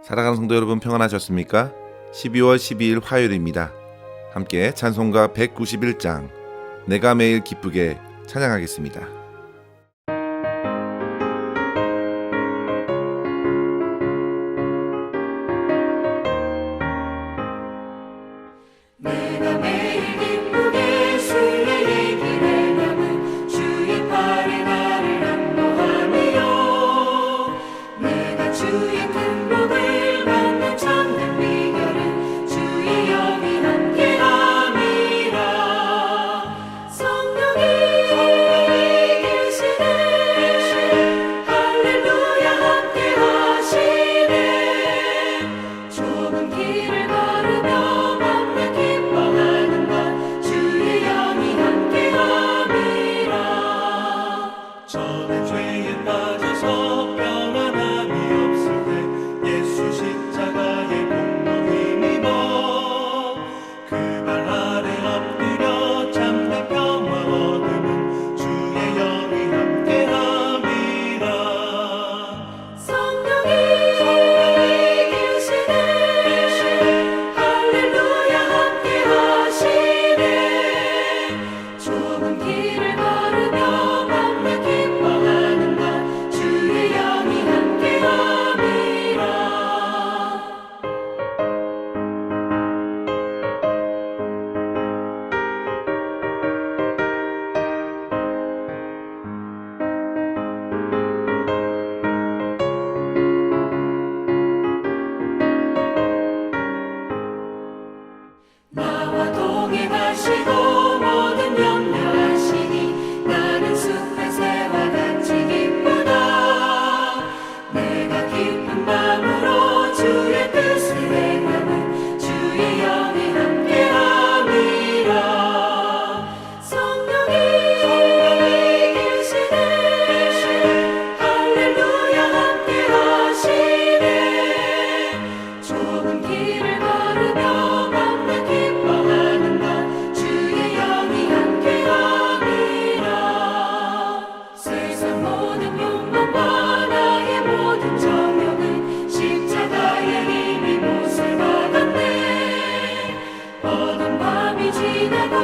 사랑하는 성도 여러분, 평안하셨습니까? 12월 12일 화요일입니다. 함께 찬송가 191장 내가 매일 기쁘게 찬양하겠습니다. 내가 매일 기쁘게 순례의 길에 남은 주의 팔에 나를 안보하며 내가 주의 큰 복을 받는 참된 비결은 주의 영이 함께함이라. 성령이 계시네 할렐루야 함께하시네. 좁은 길을 걸으며 저는 죄에 빠져서 평안함이 없을 때 예수 십자가의 공로 힘입어 그 발 아래 엎드려 참된 평화 얻음은 주의 영이 함께함이라. 성령이 계시네 할렐루야 함께하시네. 좁은 길을 걸으며 나와 동행하시고 모든 염려하시니 나는 숲의 새와 같이 기쁘다. 내가 깊은 밤으로 주의 뜻을 행하는 주의 영이 함께함이라. 성령이 계시네 할렐루야 함께하시네. 좁은 길을 걸으며 세상 모든 욕망과 나의 모든 정욕은 십자가의 힘이 못을 받았네. 어두운 밤이 지나고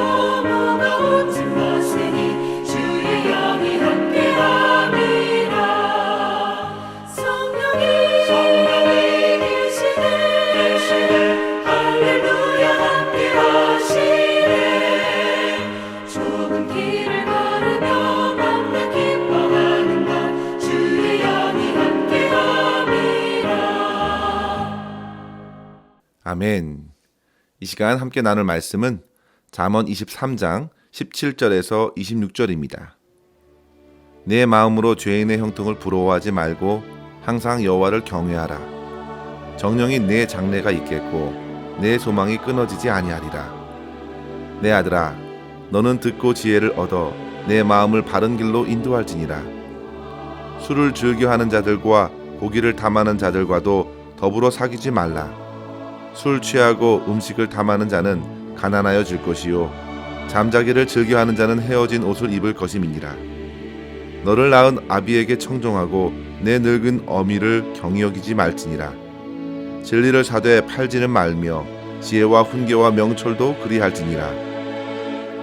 무거운 짐 벗으니 주의 영이 함께함이라. 성령이 계시네 할렐루야 함께하시네. 좁은 길을 걸으며 아멘. 이 시간 함께 나눌 말씀은 잠언 23장 17절에서 26절입니다. 내 마음으로 죄인의 형통을 부러워하지 말고 항상 여호와를 경외하라. 정령이 내 장래가 있겠고 내 소망이 끊어지지 아니하리라. 내 아들아, 너는 듣고 지혜를 얻어 내 마음을 바른 길로 인도할지니라. 술을 즐겨하는 자들과 고기를 탐하는 자들과도 더불어 사귀지 말라. 술 취하고 음식을 탐하는 자는 가난하여질 것이요 잠자기를 즐겨하는 자는 헤어진 옷을 입을 것임이니라. 너를 낳은 아비에게 청종하고 내 늙은 어미를 경히 여기지 말지니라. 진리를 사되 팔지는 말며 지혜와 훈계와 명철도 그리할지니라.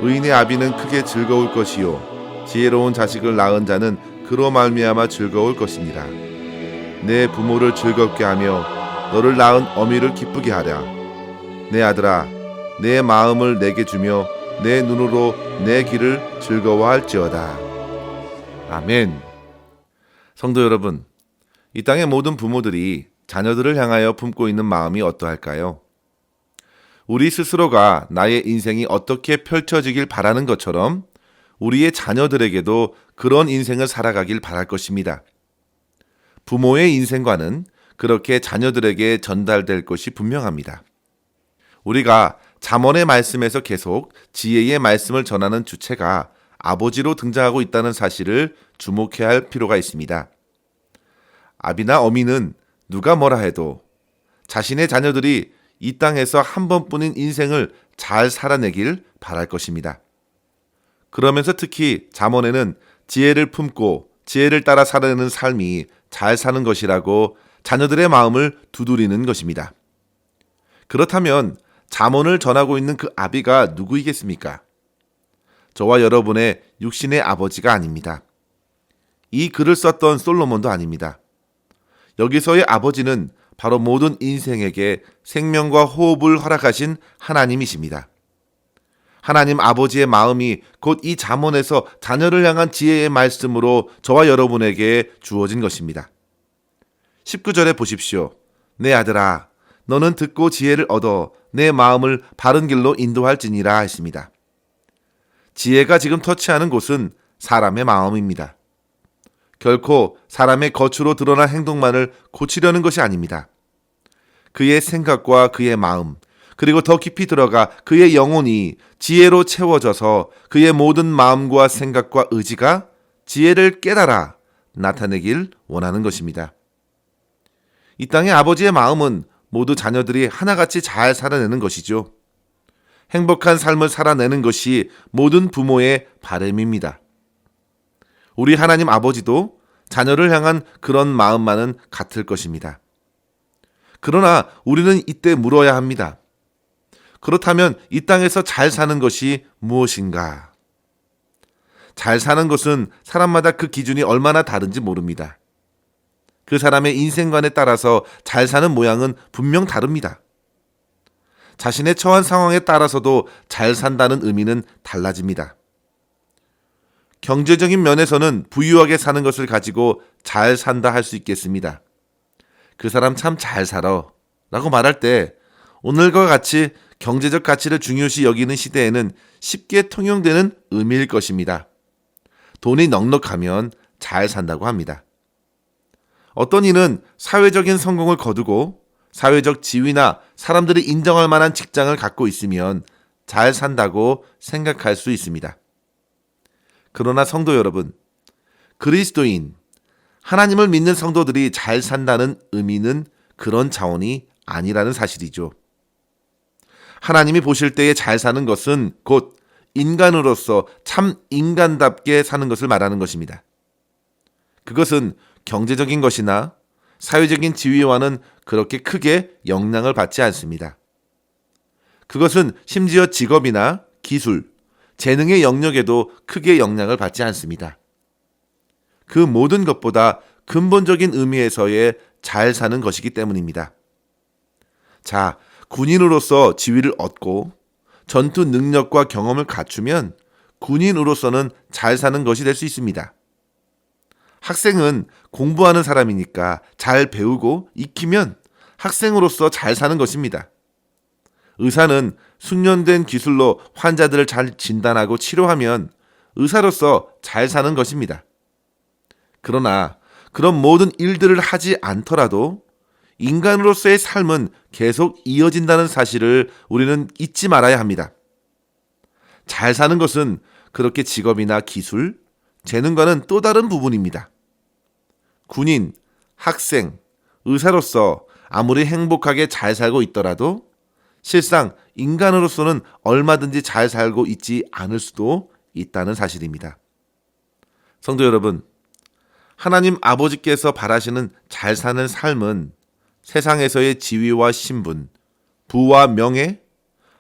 의인의 아비는 크게 즐거울 것이요 지혜로운 자식을 낳은 자는 그로 말미암아 즐거울 것이니라. 내 부모를 즐겁게 하며 너를 낳은 어미를 기쁘게 하랴. 내 아들아, 내 마음을 내게 주며 내 눈으로 내 길을 즐거워할지어다. 아멘. 성도 여러분, 이 땅의 모든 부모들이 자녀들을 향하여 품고 있는 마음이 어떠할까요? 우리 스스로가 나의 인생이 어떻게 펼쳐지길 바라는 것처럼 우리의 자녀들에게도 그런 인생을 살아가길 바랄 것입니다. 부모의 인생관은 그렇게 자녀들에게 전달될 것이 분명합니다. 우리가 잠언의 말씀에서 계속 지혜의 말씀을 전하는 주체가 아버지로 등장하고 있다는 사실을 주목해야 할 필요가 있습니다. 아비나 어미는 누가 뭐라 해도 자신의 자녀들이 이 땅에서 한 번뿐인 인생을 잘 살아내길 바랄 것입니다. 그러면서 특히 잠언에는 지혜를 품고 지혜를 따라 살아내는 삶이 잘 사는 것이라고 자녀들의 마음을 두드리는 것입니다. 그렇다면 잠언을 전하고 있는 그 아비가 누구이겠습니까? 저와 여러분의 육신의 아버지가 아닙니다. 이 글을 썼던 솔로몬도 아닙니다. 여기서의 아버지는 바로 모든 인생에게 생명과 호흡을 허락하신 하나님이십니다. 하나님 아버지의 마음이 곧 이 잠언에서 자녀를 향한 지혜의 말씀으로 저와 여러분에게 주어진 것입니다. 19절에 보십시오. 내 아들아, 너는 듣고 지혜를 얻어 내 마음을 바른 길로 인도할지니라 했습니다. 지혜가 지금 터치하는 곳은 사람의 마음입니다. 결코 사람의 겉으로 드러난 행동만을 고치려는 것이 아닙니다. 그의 생각과 그의 마음, 그리고 더 깊이 들어가 그의 영혼이 지혜로 채워져서 그의 모든 마음과 생각과 의지가 지혜를 깨달아 나타내길 원하는 것입니다. 이 땅의 아버지의 마음은 모두 자녀들이 하나같이 잘 살아내는 것이죠. 행복한 삶을 살아내는 것이 모든 부모의 바람입니다. 우리 하나님 아버지도 자녀를 향한 그런 마음만은 같을 것입니다. 그러나 우리는 이때 물어야 합니다. 그렇다면 이 땅에서 잘 사는 것이 무엇인가? 잘 사는 것은 사람마다 그 기준이 얼마나 다른지 모릅니다. 그 사람의 인생관에 따라서 잘 사는 모양은 분명 다릅니다. 자신의 처한 상황에 따라서도 잘 산다는 의미는 달라집니다. 경제적인 면에서는 부유하게 사는 것을 가지고 잘 산다 할 수 있겠습니다. 그 사람 참 잘 살아 라고 말할 때 오늘과 같이 경제적 가치를 중요시 여기는 시대에는 쉽게 통용되는 의미일 것입니다. 돈이 넉넉하면 잘 산다고 합니다. 어떤 이는 사회적인 성공을 거두고 사회적 지위나 사람들이 인정할 만한 직장을 갖고 있으면 잘 산다고 생각할 수 있습니다. 그러나 성도 여러분, 그리스도인, 하나님을 믿는 성도들이 잘 산다는 의미는 그런 차원이 아니라는 사실이죠. 하나님이 보실 때에 잘 사는 것은 곧 인간으로서 참 인간답게 사는 것을 말하는 것입니다. 그것은 경제적인 것이나 사회적인 지위와는 그렇게 크게 영향을 받지 않습니다. 그것은 심지어 직업이나 기술, 재능의 영역에도 크게 영향을 받지 않습니다. 그 모든 것보다 근본적인 의미에서의 잘 사는 것이기 때문입니다. 자, 군인으로서 지위를 얻고 전투 능력과 경험을 갖추면 군인으로서는 잘 사는 것이 될 수 있습니다. 학생은 공부하는 사람이니까 잘 배우고 익히면 학생으로서 잘 사는 것입니다. 의사는 숙련된 기술로 환자들을 잘 진단하고 치료하면 의사로서 잘 사는 것입니다. 그러나 그런 모든 일들을 하지 않더라도 인간으로서의 삶은 계속 이어진다는 사실을 우리는 잊지 말아야 합니다. 잘 사는 것은 그렇게 직업이나 기술, 재능과는 또 다른 부분입니다. 군인, 학생, 의사로서 아무리 행복하게 잘 살고 있더라도 실상 인간으로서는 얼마든지 잘 살고 있지 않을 수도 있다는 사실입니다. 성도 여러분, 하나님 아버지께서 바라시는 잘 사는 삶은 세상에서의 지위와 신분, 부와 명예,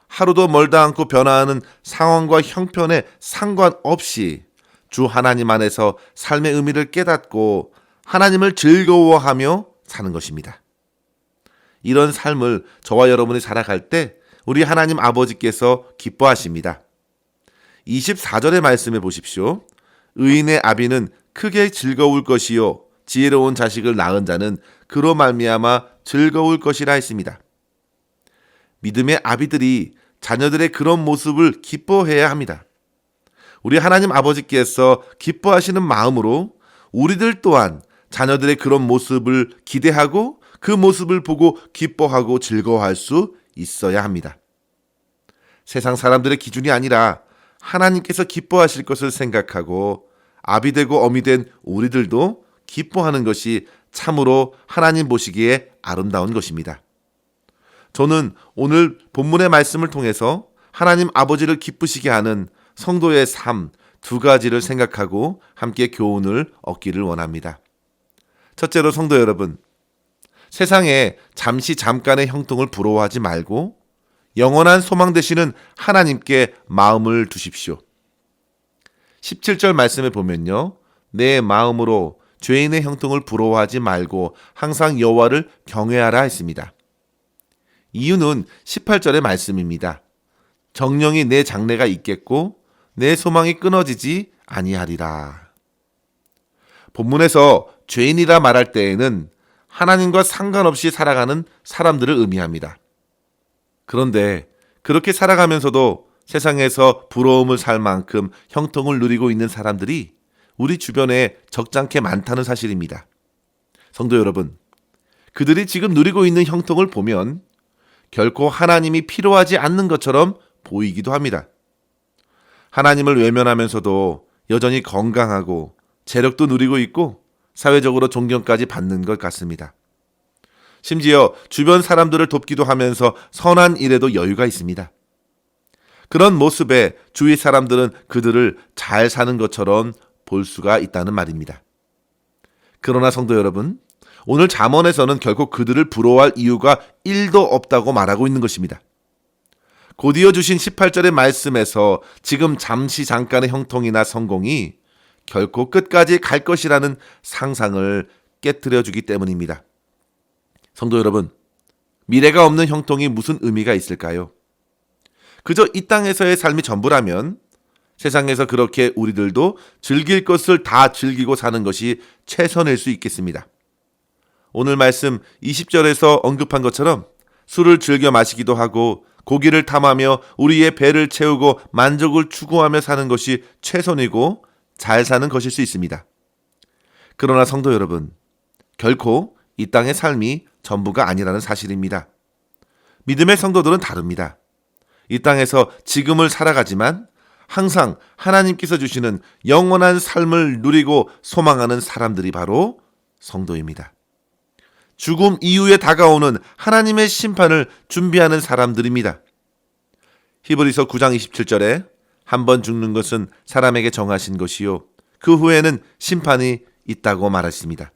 하루도 멀다 않고 변화하는 상황과 형편에 상관없이 주 하나님 안에서 삶의 의미를 깨닫고 하나님을 즐거워하며 사는 것입니다. 이런 삶을 저와 여러분이 살아갈 때 우리 하나님 아버지께서 기뻐하십니다. 24절의 말씀해 보십시오. 의인의 아비는 크게 즐거울 것이요 지혜로운 자식을 낳은 자는 그로 말미암아 즐거울 것이라 했습니다. 믿음의 아비들이 자녀들의 그런 모습을 기뻐해야 합니다. 우리 하나님 아버지께서 기뻐하시는 마음으로 우리들 또한 자녀들의 그런 모습을 기대하고 그 모습을 보고 기뻐하고 즐거워할 수 있어야 합니다. 세상 사람들의 기준이 아니라 하나님께서 기뻐하실 것을 생각하고 아비되고 어미된 우리들도 기뻐하는 것이 참으로 하나님 보시기에 아름다운 것입니다. 저는 오늘 본문의 말씀을 통해서 하나님 아버지를 기쁘시게 하는 성도의 삶 두 가지를 생각하고 함께 교훈을 얻기를 원합니다. 첫째로 성도 여러분, 세상에 잠깐의 형통을 부러워하지 말고 영원한 소망 되시는 하나님께 마음을 두십시오. 17절 말씀에 보면요. 내 마음으로 죄인의 형통을 부러워하지 말고 항상 여호와를 경외하라 했습니다. 이유는 18절의 말씀입니다. 정령이 내 장래가 있겠고 내 소망이 끊어지지 아니하리라. 본문에서 죄인이라 말할 때에는 하나님과 상관없이 살아가는 사람들을 의미합니다. 그런데 그렇게 살아가면서도 세상에서 부러움을 살 만큼 형통을 누리고 있는 사람들이 우리 주변에 적잖게 많다는 사실입니다. 성도 여러분, 그들이 지금 누리고 있는 형통을 보면 결코 하나님이 필요하지 않는 것처럼 보이기도 합니다. 하나님을 외면하면서도 여전히 건강하고 재력도 누리고 있고 사회적으로 존경까지 받는 것 같습니다. 심지어 주변 사람들을 돕기도 하면서 선한 일에도 여유가 있습니다. 그런 모습에 주위 사람들은 그들을 잘 사는 것처럼 볼 수가 있다는 말입니다. 그러나 성도 여러분, 오늘 잠언에서는 결코 그들을 부러워할 이유가 1도 없다고 말하고 있는 것입니다. 곧 이어주신 18절의 말씀에서 지금 잠깐의 형통이나 성공이 결코 끝까지 갈 것이라는 상상을 깨트려 주기 때문입니다. 성도 여러분, 미래가 없는 형통이 무슨 의미가 있을까요? 그저 이 땅에서의 삶이 전부라면 세상에서 그렇게 우리들도 즐길 것을 다 즐기고 사는 것이 최선일 수 있겠습니다. 오늘 말씀 20절에서 언급한 것처럼 술을 즐겨 마시기도 하고 고기를 탐하며 우리의 배를 채우고 만족을 추구하며 사는 것이 최선이고 잘 사는 것일 수 있습니다. 그러나 성도 여러분, 결코 이 땅의 삶이 전부가 아니라는 사실입니다. 믿음의 성도들은 다릅니다. 이 땅에서 지금을 살아가지만 항상 하나님께서 주시는 영원한 삶을 누리고 소망하는 사람들이 바로 성도입니다. 죽음 이후에 다가오는 하나님의 심판을 준비하는 사람들입니다. 히브리서 9장 27절에 한 번 죽는 것은 사람에게 정하신 것이요 그 후에는 심판이 있다고 말했습니다.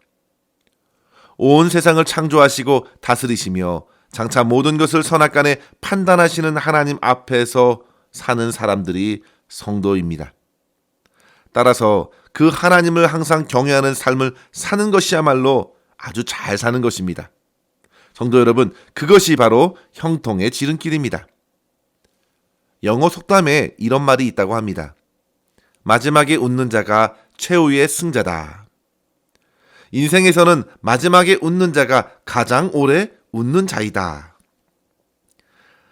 온 세상을 창조하시고 다스리시며 장차 모든 것을 선악간에 판단하시는 하나님 앞에서 사는 사람들이 성도입니다. 따라서 그 하나님을 항상 경외하는 삶을 사는 것이야말로 아주 잘 사는 것입니다. 성도 여러분, 그것이 바로 형통의 지름길입니다. 영어 속담에 이런 말이 있다고 합니다. 마지막에 웃는 자가 최후의 승자다. 인생에서는 마지막에 웃는 자가 가장 오래 웃는 자이다.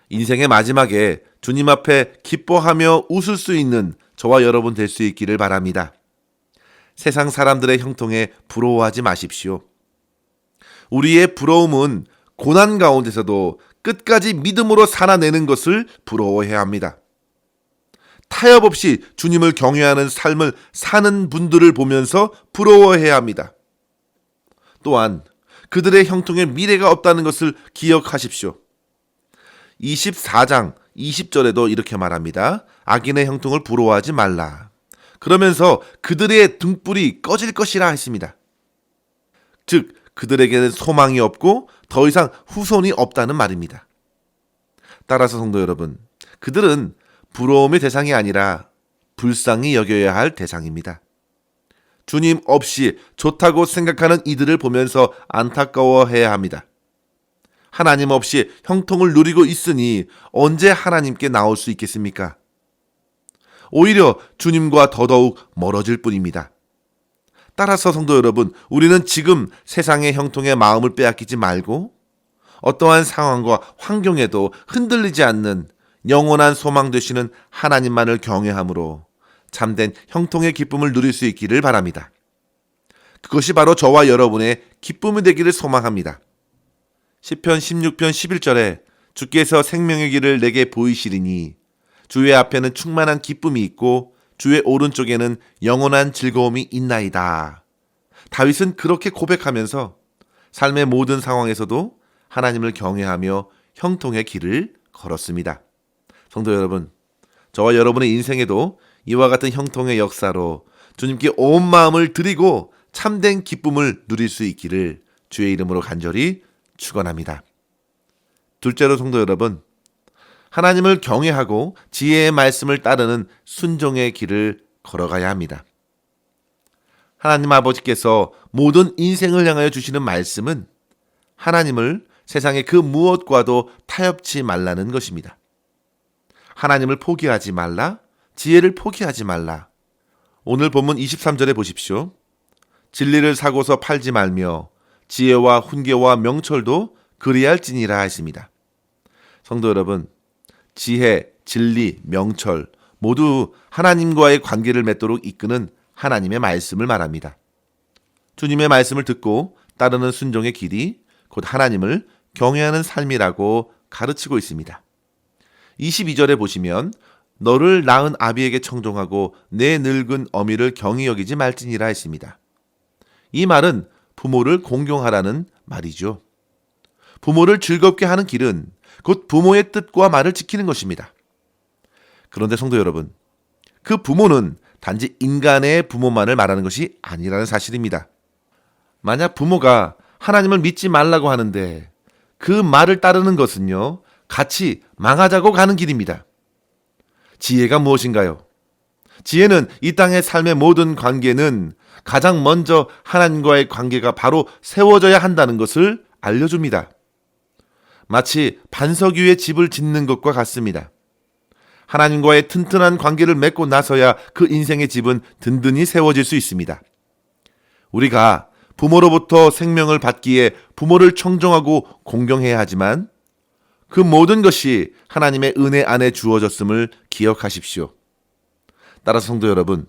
인생의 마지막에 주님 앞에 기뻐하며 웃을 수 있는 저와 여러분 될 수 있기를 바랍니다. 세상 사람들의 형통에 부러워하지 마십시오. 우리의 부러움은 고난 가운데서도 끝까지 믿음으로 살아내는 것을 부러워해야 합니다. 타협 없이 주님을 경외하는 삶을 사는 분들을 보면서 부러워해야 합니다. 또한 그들의 형통에 미래가 없다는 것을 기억하십시오. 24장 20절에도 이렇게 말합니다. 악인의 형통을 부러워하지 말라. 그러면서 그들의 등불이 꺼질 것이라 했습니다. 즉 그들에게는 소망이 없고 더 이상 후손이 없다는 말입니다. 따라서 성도 여러분, 그들은 부러움의 대상이 아니라 불쌍히 여겨야 할 대상입니다. 주님 없이 좋다고 생각하는 이들을 보면서 안타까워해야 합니다. 하나님 없이 형통을 누리고 있으니 언제 하나님께 나올 수 있겠습니까? 오히려 주님과 더더욱 멀어질 뿐입니다. 따라서 성도 여러분, 우리는 지금 세상의 형통에 마음을 빼앗기지 말고 어떠한 상황과 환경에도 흔들리지 않는 영원한 소망 되시는 하나님만을 경외함으로 참된 형통의 기쁨을 누릴 수 있기를 바랍니다. 그것이 바로 저와 여러분의 기쁨이 되기를 소망합니다. 시편 16편 11절에 주께서 생명의 길을 내게 보이시리니 주의 앞에는 충만한 기쁨이 있고 주의 오른쪽에는 영원한 즐거움이 있나이다. 다윗은 그렇게 고백하면서 삶의 모든 상황에서도 하나님을 경외하며 형통의 길을 걸었습니다. 성도 여러분, 저와 여러분의 인생에도 이와 같은 형통의 역사로 주님께 온 마음을 드리고 참된 기쁨을 누릴 수 있기를 주의 이름으로 간절히 축원합니다. 둘째로 성도 여러분, 하나님을 경외하고 지혜의 말씀을 따르는 순종의 길을 걸어가야 합니다. 하나님 아버지께서 모든 인생을 향하여 주시는 말씀은 하나님을 세상의 그 무엇과도 타협치 말라는 것입니다. 하나님을 포기하지 말라, 지혜를 포기하지 말라. 오늘 본문 23절에 보십시오. 진리를 사고서 팔지 말며 지혜와 훈계와 명철도 그리할지니라 했습니다. 성도 여러분, 지혜, 진리, 명철 모두 하나님과의 관계를 맺도록 이끄는 하나님의 말씀을 말합니다. 주님의 말씀을 듣고 따르는 순종의 길이 곧 하나님을 경외하는 삶이라고 가르치고 있습니다. 22절에 보시면 너를 낳은 아비에게 청종하고 내 늙은 어미를 경히 여기지 말지니라 했습니다. 이 말은 부모를 공경하라는 말이죠. 부모를 즐겁게 하는 길은 곧 부모의 뜻과 말을 지키는 것입니다. 그런데 성도 여러분, 그 부모는 단지 인간의 부모만을 말하는 것이 아니라는 사실입니다. 만약 부모가 하나님을 믿지 말라고 하는데 그 말을 따르는 것은요, 같이 망하자고 가는 길입니다. 지혜가 무엇인가요? 지혜는 이 땅의 삶의 모든 관계는 가장 먼저 하나님과의 관계가 바로 세워져야 한다는 것을 알려줍니다. 마치 반석 위에 집을 짓는 것과 같습니다. 하나님과의 튼튼한 관계를 맺고 나서야 그 인생의 집은 든든히 세워질 수 있습니다. 우리가 부모로부터 생명을 받기에 부모를 청종하고 공경해야 하지만 그 모든 것이 하나님의 은혜 안에 주어졌음을 기억하십시오. 따라서 성도 여러분,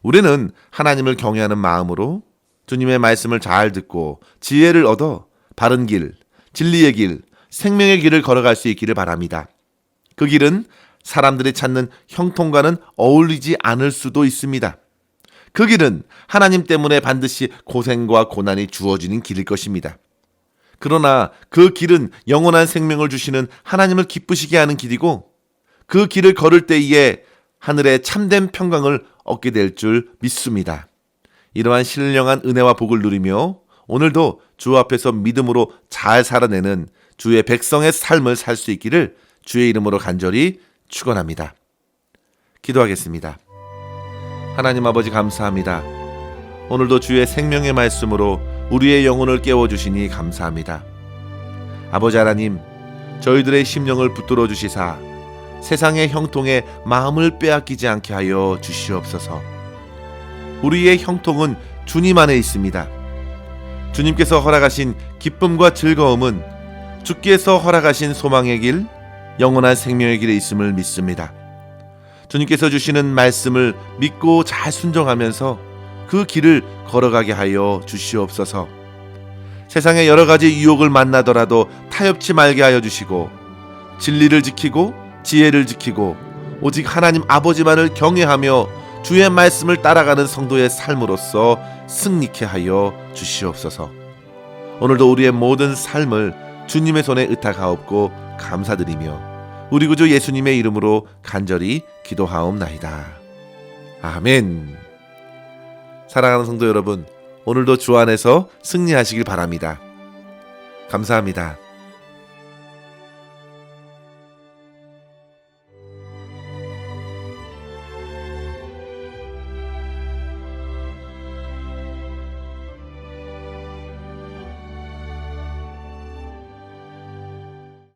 우리는 하나님을 경외하는 마음으로 주님의 말씀을 잘 듣고 지혜를 얻어 바른 길, 진리의 길, 생명의 길을 걸어갈 수 있기를 바랍니다. 그 길은 사람들이 찾는 형통과는 어울리지 않을 수도 있습니다. 그 길은 하나님 때문에 반드시 고생과 고난이 주어지는 길일 것입니다. 그러나 그 길은 영원한 생명을 주시는 하나님을 기쁘시게 하는 길이고 그 길을 걸을 때에 하늘의 참된 평강을 얻게 될 줄 믿습니다. 이러한 신령한 은혜와 복을 누리며 오늘도 주 앞에서 믿음으로 잘 살아내는 주의 백성의 삶을 살 수 있기를 주의 이름으로 간절히 축원합니다. 기도하겠습니다. 하나님 아버지 감사합니다. 오늘도 주의 생명의 말씀으로 우리의 영혼을 깨워주시니 감사합니다. 아버지 하나님, 저희들의 심령을 붙들어 주시사 세상의 형통에 마음을 빼앗기지 않게 하여 주시옵소서. 우리의 형통은 주님 안에 있습니다. 주님께서 허락하신 기쁨과 즐거움은 주께서 허락하신 소망의 길, 영원한 생명의 길에 있음을 믿습니다. 주님께서 주시는 말씀을 믿고 잘 순종하면서 그 길을 걸어가게 하여 주시옵소서. 세상의 여러 가지 유혹을 만나더라도 타협치 말게 하여 주시고 진리를 지키고 지혜를 지키고 오직 하나님 아버지만을 경외하며 주의 말씀을 따라가는 성도의 삶으로서 승리케 하여 주시옵소서. 오늘도 우리의 모든 삶을 주님의 손에 의탁하옵고 감사드리며 우리 구주 예수님의 이름으로 간절히 기도하옵나이다. 아멘. 사랑하는 성도 여러분, 오늘도 주 안에서 승리하시길 바랍니다. 감사합니다.